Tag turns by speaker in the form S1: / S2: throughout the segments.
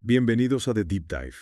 S1: Bienvenidos a The Deep Dive.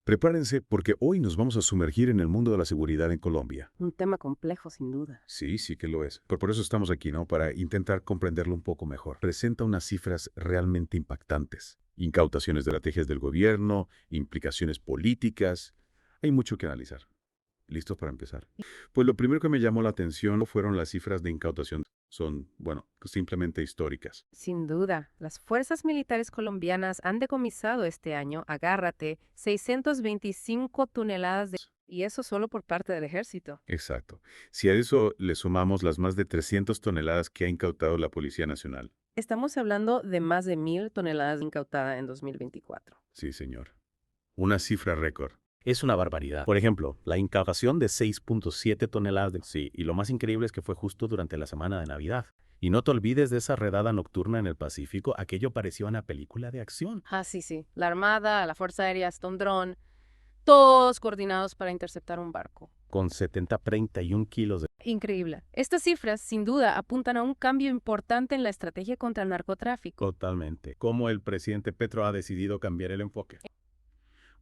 S1: Prepárense porque hoy nos vamos a sumergir en el mundo de la seguridad en Colombia.
S2: Un tema complejo, sin duda.
S1: Sí, sí que lo es. Pero por eso estamos aquí, ¿no? Para intentar comprenderlo un poco mejor. Presenta unas cifras realmente impactantes. Incautaciones de estrategias del gobierno, implicaciones políticas. Hay mucho que analizar. ¿Listos para empezar? Pues lo primero que me llamó la atención fueron las cifras de incautación. Son, bueno, simplemente históricas.
S2: Sin duda, las fuerzas militares colombianas han decomisado este año, agárrate, 625 toneladas de... Y eso solo por parte del ejército.
S1: Exacto. Si a eso le sumamos las más de 300 toneladas que ha incautado la Policía Nacional.
S2: Estamos hablando de más de 1.000 toneladas incautadas en 2024.
S1: Sí, señor. Una cifra récord.
S3: Es una barbaridad. Por ejemplo, la incautación de 6.7 toneladas de... Sí, y lo más increíble es que fue justo durante la semana de Navidad. Y no te olvides de esa redada nocturna en el Pacífico, aquello parecía una película de acción.
S2: Ah, sí, sí. La Armada, la Fuerza Aérea, hasta un dron, todos coordinados para interceptar un barco.
S3: Con 31 kilos de...
S2: Increíble. Estas cifras, sin duda, apuntan a un cambio importante en la estrategia contra el narcotráfico.
S3: Totalmente. Cómo el presidente Petro ha decidido cambiar el enfoque.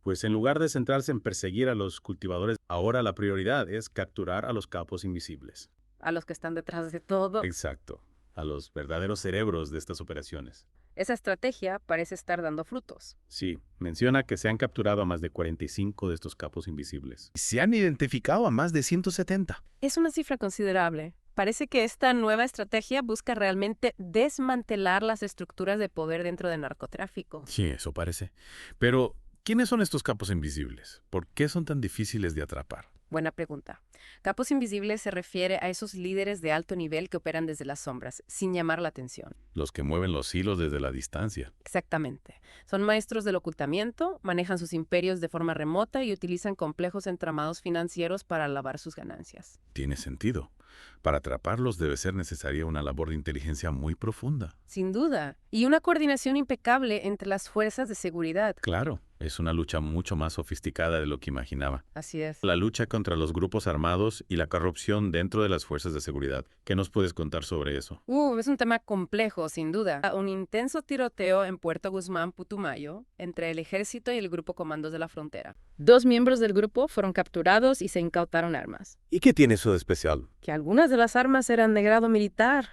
S3: Pues en lugar de centrarse en perseguir a los cultivadores, ahora la prioridad es capturar a los capos invisibles.
S2: A los que están detrás de todo.
S3: Exacto. A los verdaderos cerebros de estas operaciones.
S2: Esa estrategia parece estar dando frutos.
S3: Sí, menciona que se han capturado a más de 45 de estos capos invisibles.
S4: Se han identificado a más de 170.
S2: Es una cifra considerable. Parece que esta nueva estrategia busca realmente desmantelar las estructuras de poder dentro del narcotráfico.
S4: Sí, eso parece. Pero, ¿quiénes son estos capos invisibles? ¿Por qué son tan difíciles de atrapar?
S2: Buena pregunta. Capos invisibles se refiere a esos líderes de alto nivel que operan desde las sombras, sin llamar la atención.
S4: Los que mueven los hilos desde la distancia.
S2: Exactamente. Son maestros del ocultamiento, manejan sus imperios de forma remota y utilizan complejos entramados financieros para lavar sus ganancias.
S4: Tiene sentido. Para atraparlos debe ser necesaria una labor de inteligencia muy profunda.
S2: Sin duda. Y una coordinación impecable entre las fuerzas de seguridad.
S4: Claro, es una lucha mucho más sofisticada de lo que imaginaba.
S2: Así es.
S4: La lucha contra los grupos armados y la corrupción dentro de las fuerzas de seguridad. ¿Qué nos puedes contar sobre eso?
S2: Es un tema complejo, sin duda. Un intenso tiroteo en Puerto Guzmán, Putumayo, entre el ejército y el grupo Comandos de la Frontera. 2 miembros del grupo fueron capturados y se incautaron armas.
S3: ¿Y qué tiene eso de especial?
S2: Que algunas de las armas eran de grado militar.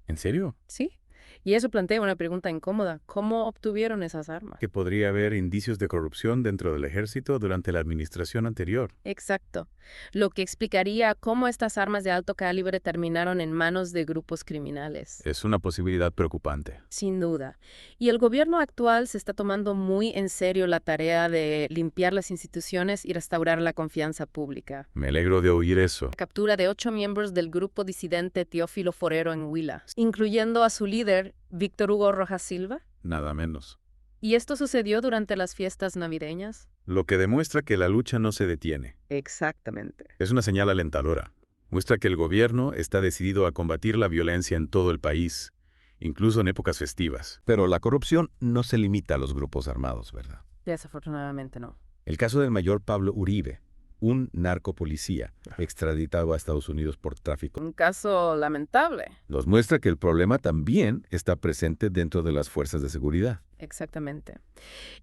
S4: ¿En serio?
S2: Sí. Y eso plantea una pregunta incómoda. ¿Cómo obtuvieron esas armas?
S1: Que podría haber indicios de corrupción dentro del ejército durante la administración anterior.
S2: Exacto. Lo que explicaría cómo estas armas de alto calibre terminaron en manos de grupos criminales.
S4: Es una posibilidad preocupante.
S2: Sin duda. Y el gobierno actual se está tomando muy en serio la tarea de limpiar las instituciones y restaurar la confianza pública.
S4: Me alegro de oír eso.
S2: La captura de 8 miembros del grupo disidente Teófilo Forero en Huila, incluyendo a su líder, Víctor Hugo Rojas Silva.
S4: Nada menos.
S2: ¿Y esto sucedió durante las fiestas navideñas?
S1: Lo que demuestra que la lucha no se detiene.
S2: Exactamente.
S1: Es una señal alentadora. Muestra que el gobierno está decidido a combatir la violencia en todo el país, incluso en épocas festivas.
S5: Pero la corrupción no se limita a los grupos armados, ¿verdad?
S2: Desafortunadamente no.
S5: El caso del mayor Pablo Uribe, un narcopolicía extraditado a Estados Unidos por tráfico,
S2: Un caso lamentable.
S5: nos muestra que el problema también está presente dentro de las fuerzas de seguridad.
S2: Exactamente.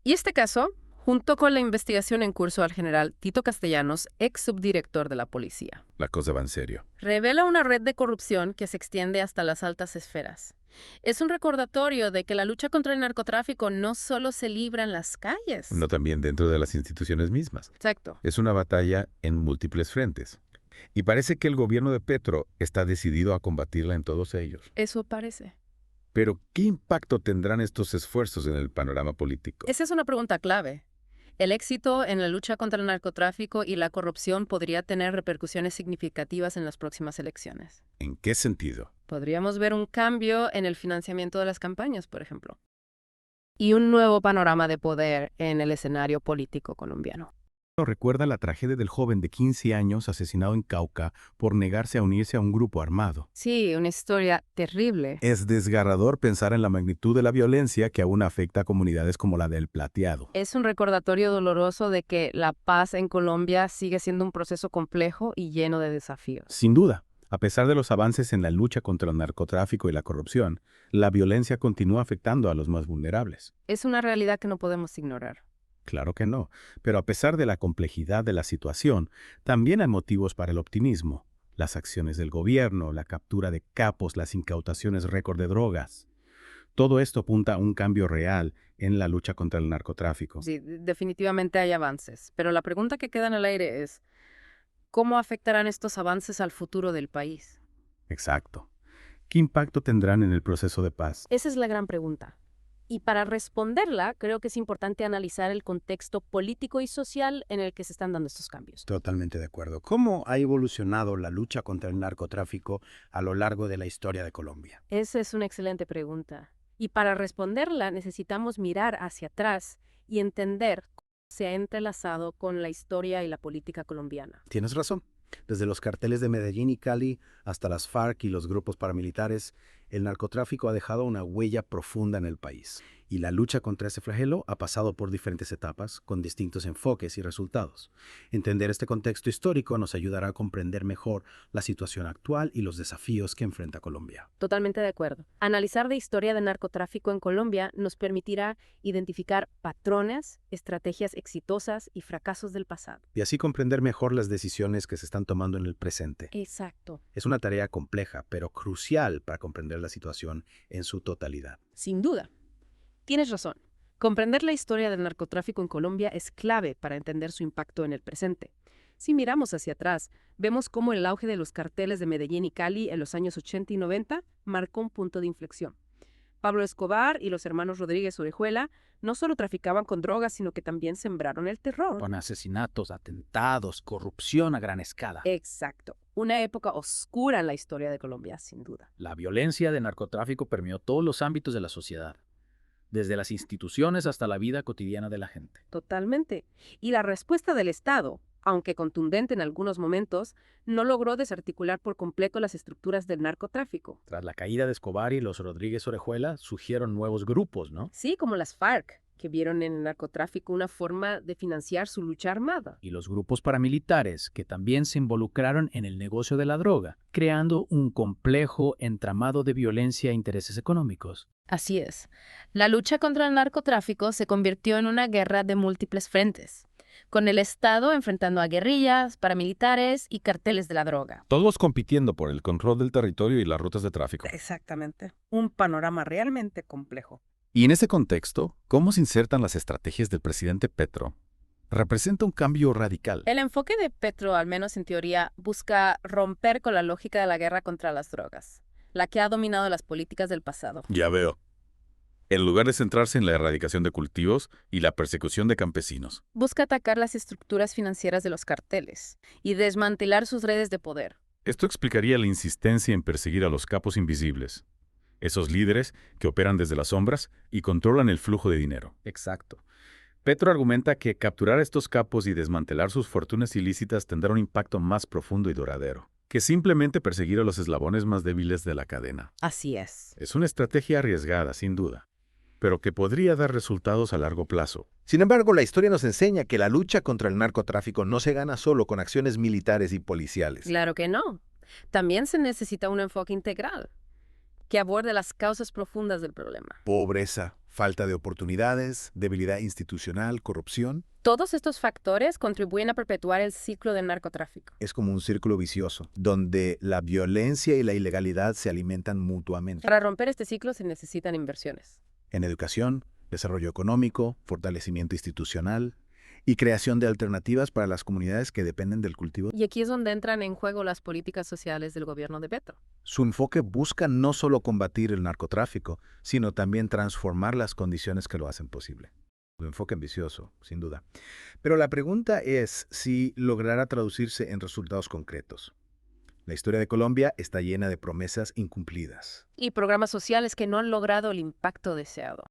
S2: Y este caso, junto con la investigación en curso al general Tito Castellanos, ex subdirector de la policía,
S5: La cosa va en serio.
S2: revela una red de corrupción que se extiende hasta las altas esferas. Es un recordatorio de que la lucha contra el narcotráfico no solo se libra en las calles.
S5: No también dentro de las instituciones mismas.
S2: Exacto.
S5: Es una batalla en múltiples frentes. Y parece que el gobierno de Petro está decidido a combatirla en todos ellos.
S2: Eso parece.
S5: Pero, ¿qué impacto tendrán estos esfuerzos en el panorama político?
S2: Esa es una pregunta clave. El éxito en la lucha contra el narcotráfico y la corrupción podría tener repercusiones significativas en las próximas elecciones.
S1: ¿En qué sentido?
S2: Podríamos ver un cambio en el financiamiento de las campañas, por ejemplo. Y un nuevo panorama de poder en el escenario político colombiano.
S6: Recuerda la tragedia del joven de 15 años asesinado en Cauca por negarse a unirse a un grupo armado.
S2: Sí, una historia terrible.
S6: Es desgarrador pensar en la magnitud de la violencia que aún afecta a comunidades como la del Plateado.
S2: Es un recordatorio doloroso de que la paz en Colombia sigue siendo un proceso complejo y lleno de desafíos.
S6: Sin duda, a pesar de los avances en la lucha contra el narcotráfico y la corrupción, la violencia continúa afectando a los más vulnerables.
S2: Es una realidad que no podemos ignorar.
S6: Claro que no, pero a pesar de la complejidad de la situación, también hay motivos para el optimismo. Las acciones del gobierno, la captura de capos, las incautaciones récord de drogas. Todo esto apunta a un cambio real en la lucha contra el narcotráfico.
S2: Sí, definitivamente hay avances, pero la pregunta que queda en el aire es, ¿cómo afectarán estos avances al futuro del país?
S6: Exacto. ¿Qué impacto tendrán en el proceso de paz?
S7: Esa es la gran pregunta. Y para responderla, creo que es importante analizar el contexto político y social en el que se están dando estos cambios.
S8: Totalmente de acuerdo. ¿Cómo ha evolucionado la lucha contra el narcotráfico a lo largo de la historia de Colombia?
S7: Esa es una excelente pregunta. Y para responderla necesitamos mirar hacia atrás y entender cómo se ha entrelazado con la historia y la política colombiana.
S8: Tienes razón. Desde los carteles de Medellín y Cali hasta las FARC y los grupos paramilitares, el narcotráfico ha dejado una huella profunda en el país. Y la lucha contra ese flagelo ha pasado por diferentes etapas, con distintos enfoques y resultados. Entender este contexto histórico nos ayudará a comprender mejor la situación actual y los desafíos que enfrenta Colombia.
S7: Totalmente de acuerdo. Analizar la historia del narcotráfico en Colombia nos permitirá identificar patrones, estrategias exitosas y fracasos del pasado.
S8: Y así comprender mejor las decisiones que se están tomando en el presente.
S7: Exacto.
S8: Es una tarea compleja, pero crucial para comprender la situación en su totalidad.
S7: Sin duda. Tienes razón.
S2: Comprender la historia del narcotráfico en Colombia es clave para entender su impacto en el presente. Si miramos hacia atrás, vemos cómo el auge de los carteles de Medellín y Cali en los años 80 y 90 marcó un punto de inflexión. Pablo Escobar y los hermanos Rodríguez Orejuela no solo traficaban con drogas, sino que también sembraron el terror.
S9: Con asesinatos, atentados, corrupción a gran escala.
S2: Exacto. Una época oscura en la historia de Colombia, sin duda.
S9: La violencia de narcotráfico permeó todos los ámbitos de la sociedad, desde las instituciones hasta la vida cotidiana de la gente.
S2: Totalmente. Y la respuesta del Estado, aunque contundente en algunos momentos, no logró desarticular por completo las estructuras del narcotráfico.
S9: Tras la caída de Escobar y los Rodríguez Orejuela, surgieron nuevos grupos, ¿no?
S2: Sí, como las FARC, que vieron en el narcotráfico una forma de financiar su lucha armada.
S9: Y los grupos paramilitares, que también se involucraron en el negocio de la droga, creando un complejo entramado de violencia e intereses económicos.
S7: Así es. La lucha contra el narcotráfico se convirtió en una guerra de múltiples frentes, con el Estado enfrentando a guerrillas, paramilitares y carteles de la droga.
S5: Todos compitiendo por el control del territorio y las rutas de tráfico.
S2: Exactamente. Un panorama realmente complejo.
S5: Y en ese contexto, ¿cómo se insertan las estrategias del presidente Petro? Representa un cambio radical.
S2: El enfoque de Petro, al menos en teoría, busca romper con la lógica de la guerra contra las drogas, la que ha dominado las políticas del pasado.
S1: Ya veo. En lugar de centrarse en la erradicación de cultivos y la persecución de campesinos.
S2: Busca atacar las estructuras financieras de los carteles y desmantelar sus redes de poder.
S1: Esto explicaría la insistencia en perseguir a los capos invisibles. Esos líderes que operan desde las sombras y controlan el flujo de dinero.
S3: Exacto. Petro argumenta que capturar a estos capos y desmantelar sus fortunas ilícitas tendrá un impacto más profundo y duradero
S1: Que simplemente perseguir a los eslabones más débiles de la cadena.
S2: Así es.
S1: Es una estrategia arriesgada, sin duda, pero que podría dar resultados a largo plazo.
S10: Sin embargo, la historia nos enseña que la lucha contra el narcotráfico no se gana solo con acciones militares y policiales.
S2: Claro que no. También se necesita un enfoque integral que aborde las causas profundas del problema.
S8: Pobreza, falta de oportunidades, debilidad institucional, corrupción.
S2: Todos estos factores contribuyen a perpetuar el ciclo del narcotráfico.
S8: Es como un círculo vicioso, donde la violencia y la ilegalidad se alimentan mutuamente.
S2: Para romper este ciclo se necesitan inversiones.
S8: En educación, desarrollo económico, fortalecimiento institucional y creación de alternativas para las comunidades que dependen del cultivo.
S2: Y aquí es donde entran en juego las políticas sociales del gobierno de Petro.
S8: Su enfoque busca no solo combatir el narcotráfico, sino también transformar las condiciones que lo hacen posible. Un enfoque ambicioso, sin duda. Pero la pregunta es si logrará traducirse en resultados concretos. La historia de Colombia está llena de promesas incumplidas.
S2: Y programas sociales que no han logrado el impacto deseado.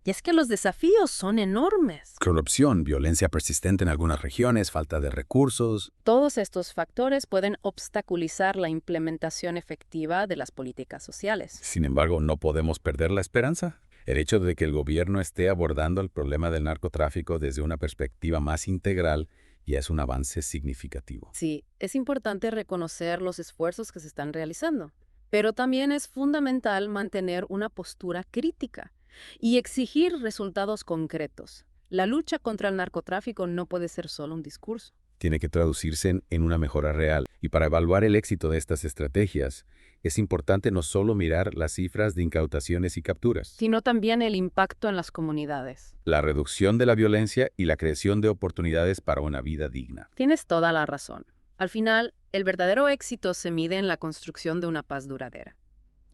S2: Y es que los desafíos son enormes.
S5: Corrupción, violencia persistente en algunas regiones, falta de recursos.
S2: Todos estos factores pueden obstaculizar la implementación efectiva de las políticas sociales.
S5: Sin embargo, no podemos perder la esperanza. El hecho de que el gobierno esté abordando el problema del narcotráfico desde una perspectiva más integral ya es un avance significativo.
S2: Sí, es importante reconocer los esfuerzos que se están realizando, pero también es fundamental mantener una postura crítica y exigir resultados concretos. La lucha contra el narcotráfico no puede ser solo un discurso.
S5: Tiene que traducirse en una mejora real. Y para evaluar el éxito de estas estrategias, es importante no solo mirar las cifras de incautaciones y capturas,
S2: Sino también el impacto en las comunidades.
S5: la reducción de la violencia y la creación de oportunidades para una vida digna.
S2: Tienes toda la razón. Al final, el verdadero éxito se mide en la construcción de una paz duradera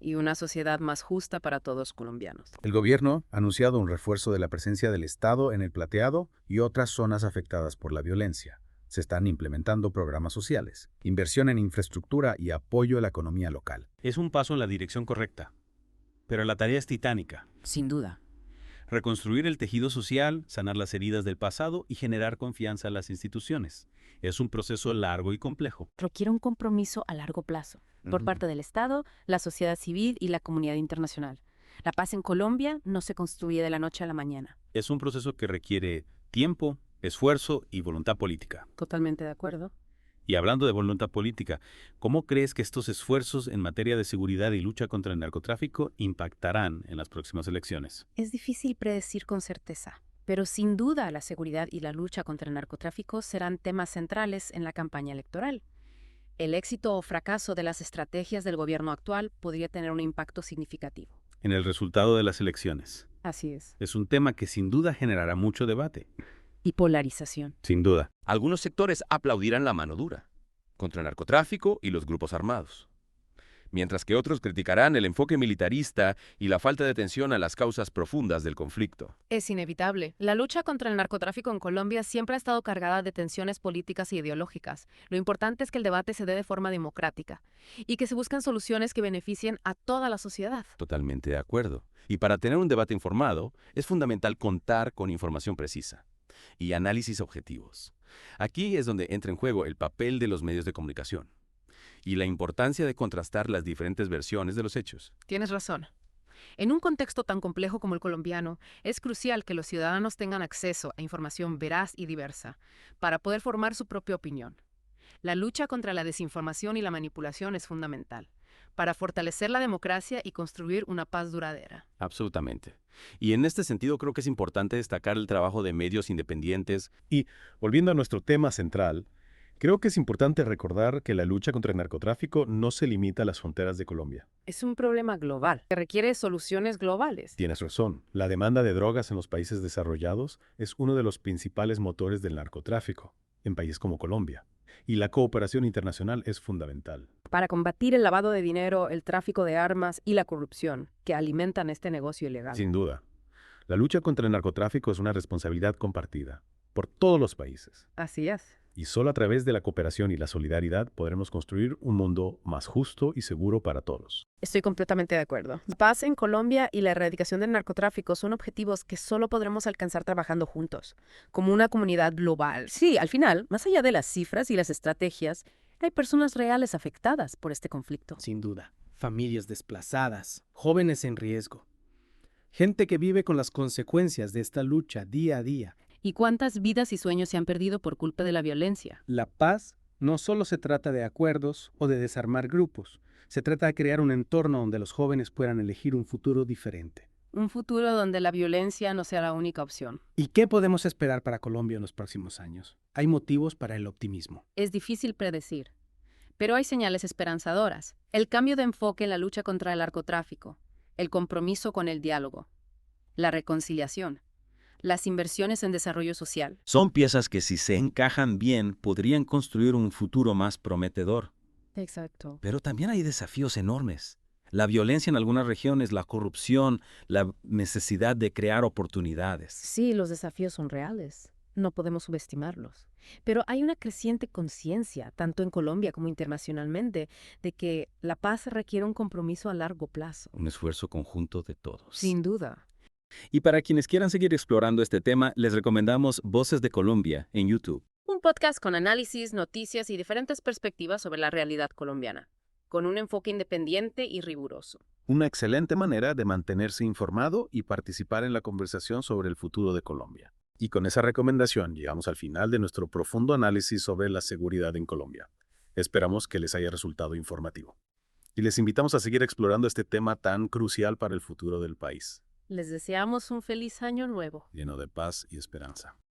S2: y una sociedad más justa para todos los colombianos.
S6: El gobierno ha anunciado un refuerzo de la presencia del Estado en el Plateado y otras zonas afectadas por la violencia. Se están implementando programas sociales, inversión en infraestructura y apoyo a la economía local.
S3: Es un paso en la dirección correcta, pero la tarea es titánica.
S11: Sin duda.
S3: Reconstruir el tejido social, sanar las heridas del pasado y generar confianza en las instituciones. Es un proceso largo y complejo.
S7: Requiere un compromiso a largo plazo por parte del Estado, la sociedad civil y la comunidad internacional. La paz en Colombia no se construye de la noche a la mañana.
S3: Es un proceso que requiere tiempo, esfuerzo y voluntad política.
S2: Totalmente de acuerdo.
S3: Y hablando de voluntad política, ¿cómo crees que estos esfuerzos en materia de seguridad y lucha contra el narcotráfico impactarán en las próximas elecciones?
S7: Es difícil predecir con certeza, pero sin duda la seguridad y la lucha contra el narcotráfico serán temas centrales en la campaña electoral. El éxito o fracaso de las estrategias del gobierno actual podría tener un impacto significativo.
S3: En el resultado de las elecciones.
S2: Así es.
S3: Es un tema que sin duda generará mucho debate.
S7: Y polarización.
S3: Sin duda.
S12: Algunos sectores aplaudirán la mano dura contra el narcotráfico y los grupos armados, mientras que otros criticarán el enfoque militarista y la falta de atención a las causas profundas del conflicto.
S2: Es inevitable. La lucha contra el narcotráfico en Colombia siempre ha estado cargada de tensiones políticas e ideológicas. Lo importante es que el debate se dé de forma democrática y que se busquen soluciones que beneficien a toda la sociedad.
S12: Totalmente de acuerdo. Y para tener un debate informado, es fundamental contar con información precisa y análisis objetivos. Aquí es donde entra en juego el papel de los medios de comunicación y la importancia de contrastar las diferentes versiones de los hechos.
S2: Tienes razón. En un contexto tan complejo como el colombiano, es crucial que los ciudadanos tengan acceso a información veraz y diversa para poder formar su propia opinión. La lucha contra la desinformación y la manipulación es fundamental para fortalecer la democracia y construir una paz duradera.
S12: Absolutamente. Y en este sentido creo que es importante destacar el trabajo de medios independientes.
S6: Y, volviendo a nuestro tema central, creo que es importante recordar que la lucha contra el narcotráfico no se limita a las fronteras de Colombia.
S2: Es un problema global que requiere soluciones globales.
S6: Tienes razón. La demanda de drogas en los países desarrollados es uno de los principales motores del narcotráfico en países como Colombia. Y la cooperación internacional es fundamental.
S2: Para combatir el lavado de dinero, el tráfico de armas y la corrupción que alimentan este negocio ilegal.
S6: Sin duda. La lucha contra el narcotráfico es una responsabilidad compartida por todos los países.
S2: Así es.
S6: Y solo a través de la cooperación y la solidaridad podremos construir un mundo más justo y seguro para todos.
S2: Estoy completamente de acuerdo. La paz en Colombia y la erradicación del narcotráfico son objetivos que solo podremos alcanzar trabajando juntos, como una comunidad global. Sí, al final, más allá de las cifras y las estrategias, hay personas reales afectadas por este conflicto.
S13: Sin duda. Familias desplazadas, jóvenes en riesgo. Gente que vive con las consecuencias de esta lucha día a día.
S2: ¿Y cuántas vidas y sueños se han perdido por culpa de la violencia?
S13: La paz no solo se trata de acuerdos o de desarmar grupos, se trata de crear un entorno donde los jóvenes puedan elegir un futuro diferente.
S2: Un futuro donde la violencia no sea la única opción.
S13: ¿Y qué podemos esperar para Colombia en los próximos años? Hay motivos para el optimismo.
S2: Es difícil predecir, pero hay señales esperanzadoras. El cambio de enfoque en la lucha contra el narcotráfico, el compromiso con el diálogo, la reconciliación, las inversiones en desarrollo social.
S12: Son piezas que si se encajan bien podrían construir un futuro más prometedor.
S2: Exacto.
S12: Pero también hay desafíos enormes. La violencia en algunas regiones, la corrupción, la necesidad de crear oportunidades.
S2: Sí, los desafíos son reales. No podemos subestimarlos. Pero hay una creciente conciencia, tanto en Colombia como internacionalmente, de que la paz requiere un compromiso a largo plazo.
S12: Un esfuerzo conjunto de todos.
S2: Sin duda.
S12: Y para quienes quieran seguir explorando este tema, les recomendamos Voces de Colombia en YouTube.
S2: Un podcast con análisis, noticias y diferentes perspectivas sobre la realidad colombiana, con un enfoque independiente y riguroso.
S6: Una excelente manera de mantenerse informado y participar en la conversación sobre el futuro de Colombia. Y con esa recomendación llegamos al final de nuestro profundo análisis sobre la seguridad en Colombia. Esperamos que les haya resultado informativo. Y les invitamos a seguir explorando este tema tan crucial para el futuro del país.
S2: Les deseamos un feliz año nuevo.
S3: lleno de paz y esperanza.